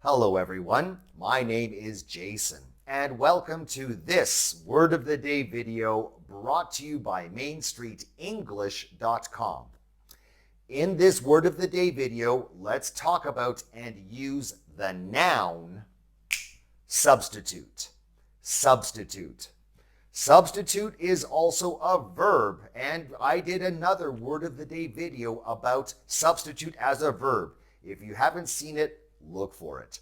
Hello everyone, my name is Jason and welcome to this Word of the Day video brought to you by MainStreetEnglish.com. In this Word of the Day video, let's talk about and use the noun substitute. Substitute. Substitute is also a verb, and I did another Word of the Day video about substitute as a verb. If you haven't seen it, look for it.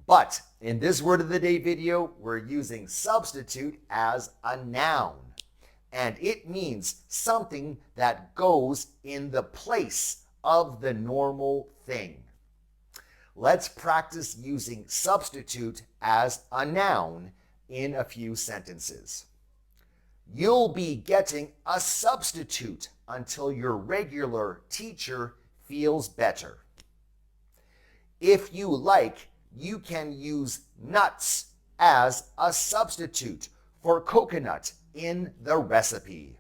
But in this Word of the Day video, we're using substitute as a noun, and it means something that goes in the place of the normal thing. Let's practice using substitute as a noun in a few sentences. You'll be getting a substitute until your regular teacher feels better. If you like, you can use nuts as a substitute for coconut in the recipe.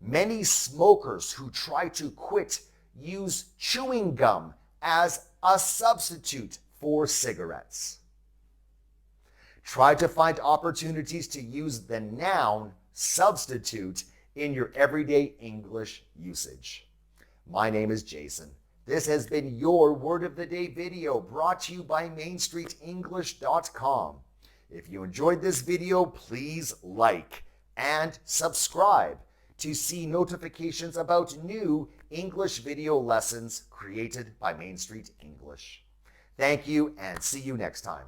Many smokers who try to quit use chewing gum as a substitute for cigarettes. Try to find opportunities to use the noun substitute in your everyday English usage. My name is Jason. This has been your Word of the Day video brought to you by MainStreetEnglish.com. If you enjoyed this video, please like and subscribe to see notifications about new English video lessons created by Main Street English. Thank you and see you next time.